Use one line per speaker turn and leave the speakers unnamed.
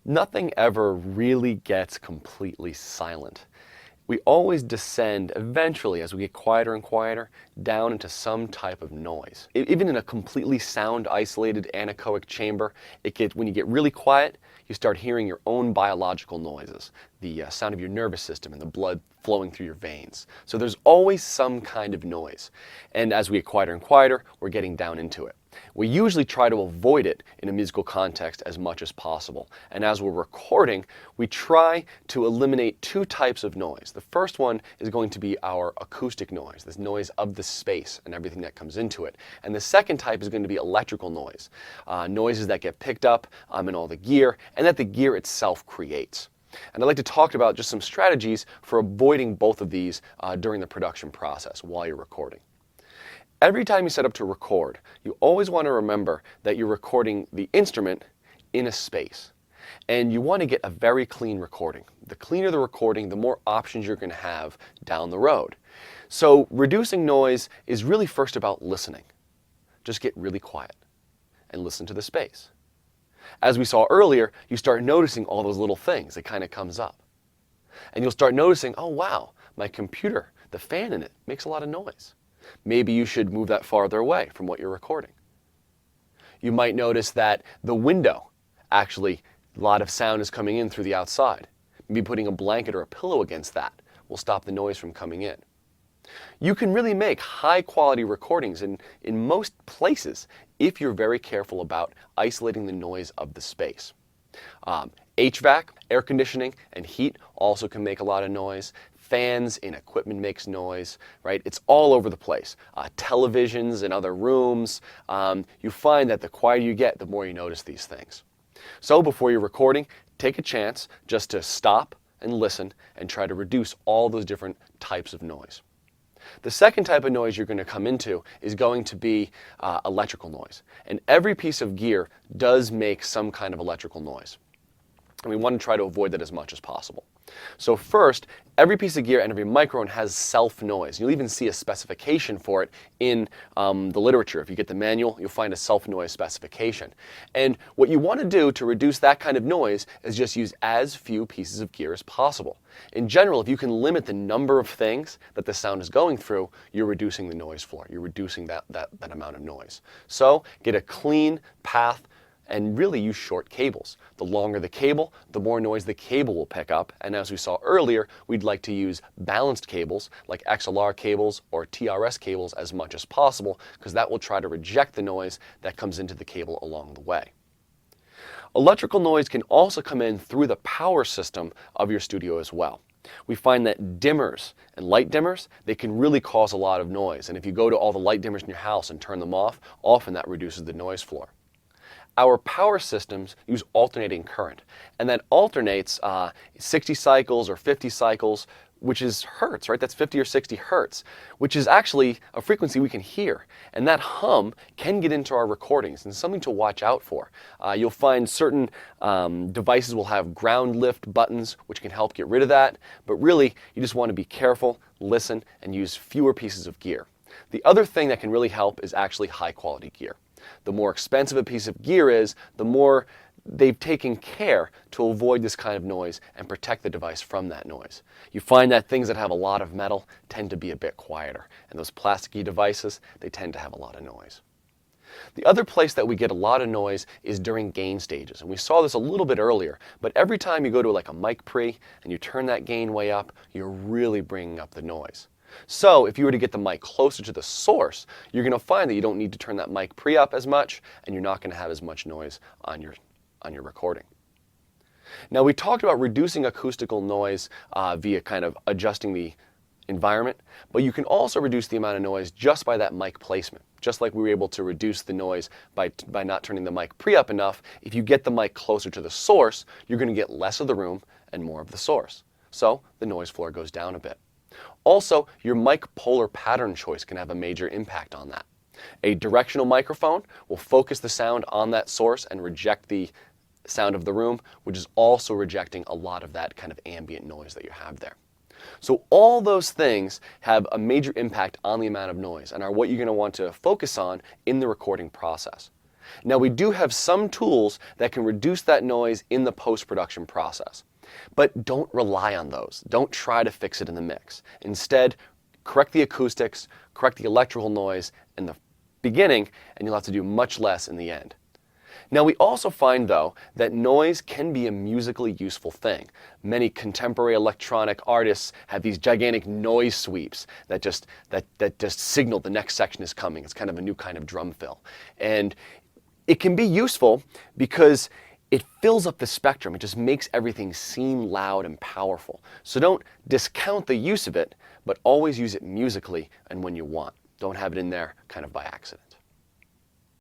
Nothing ever really gets completely silent. We always descend eventually, as we get quieter and quieter, down into some type of noise. Even in a completely sound, isolated, anechoic chamber, when you get really quiet, you start hearing your own biological noises, the sound of your nervous system and the blood flowing through your veins. So there's always some kind of noise. And as we get quieter and quieter, we're getting down into it. We usually try to avoid it in a musical context as much as possible. And as we're recording, we try to eliminate two types of noise. The first one is going to be our acoustic noise, this noise of the space and everything that comes into it. And the second type is going to be electrical noise, noises that get picked up in all the gear and that the gear itself creates. And I'd like to talk about just some strategies for avoiding both of these during the production process while you're recording. Every time you set up to record, you always want to remember that you're recording the instrument in a space. And you want to get a very clean recording. The cleaner the recording, the more options you're going to have down the road. So reducing noise is really first about listening. Just get really quiet and listen to the space. As we saw earlier, you start noticing all those little things that kind of comes up. And you'll start noticing, oh wow, my computer, the fan in it, makes a lot of noise. Maybe you should move that farther away from what you're recording. You might notice that the window, actually, a lot of sound is coming in through the outside. Maybe putting a blanket or a pillow against that will stop the noise from coming in. You can really make high quality recordings in most places if you're very careful about isolating the noise of the space. HVAC, air conditioning, and heat also can make a lot of noise. Fans in equipment makes noise, right? It's all over the place. Televisions in other rooms. You find that the quieter you get, the more you notice these things. So before you're recording, take a chance just to stop and listen and try to reduce all those different types of noise. The second type of noise you're going to come into is going to be electrical noise. And every piece of gear does make some kind of electrical noise. And we want to try to avoid that as much as possible. So first, every piece of gear and every microphone has self-noise. You'll even see a specification for it in the literature. If you get the manual, you'll find a self-noise specification. And what you want to do to reduce that kind of noise is just use as few pieces of gear as possible. In general, if you can limit the number of things that the sound is going through, you're reducing the noise floor. You're reducing that amount of noise. So get a clean path and really use short cables. The longer the cable, the more noise the cable will pick up. And as we saw earlier, we'd like to use balanced cables like XLR cables or TRS cables as much as possible because that will try to reject the noise that comes into the cable along the way. Electrical noise can also come in through the power system of your studio as well. We find that dimmers and light dimmers, they can really cause a lot of noise. And if you go to all the light dimmers in your house and turn them off, often that reduces the noise floor. Our power systems use alternating current, and that alternates 60 cycles or 50 cycles, which is hertz, right? That's 50 or 60 hertz, which is actually a frequency we can hear. And that hum can get into our recordings and something to watch out for. You'll find certain devices will have ground lift buttons, which can help get rid of that. But really, you just want to be careful, listen, and use fewer pieces of gear. The other thing that can really help is actually high quality gear. The more expensive a piece of gear is, the more they've taken care to avoid this kind of noise and protect the device from that noise. You find that things that have a lot of metal tend to be a bit quieter, and those plasticky devices, they tend to have a lot of noise. The other place that we get a lot of noise is during gain stages, and we saw this a little bit earlier, but every time you go to like a mic pre and you turn that gain way up, you're really bringing up the noise. So if you were to get the mic closer to the source, you're going to find that you don't need to turn that mic pre up as much, and you're not going to have as much noise on your recording. Now we talked about reducing acoustical noise via kind of adjusting the environment, but you can also reduce the amount of noise just by that mic placement. Just like we were able to reduce the noise by not turning the mic pre up enough, if you get the mic closer to the source, you're going to get less of the room and more of the source. So the noise floor goes down a bit. Also, your mic polar pattern choice can have a major impact on that. A directional microphone will focus the sound on that source and reject the sound of the room, which is also rejecting a lot of that kind of ambient noise that you have there. So all those things have a major impact on the amount of noise and are what you're going to want to focus on in the recording process. Now we do have some tools that can reduce that noise in the post-production process, but don't rely on those. Don't try to fix it in the mix. Instead, correct the acoustics, correct the electrical noise in the beginning, and you'll have to do much less in the end. Now we also find, though, that noise can be a musically useful thing. Many contemporary electronic artists have these gigantic noise sweeps that just signal the next section is coming. It's kind of a new kind of drum fill. And it can be useful because it fills up the spectrum. It just makes everything seem loud and powerful. So don't discount the use of it, but always use it musically and when you want. Don't have it in there kind of by accident.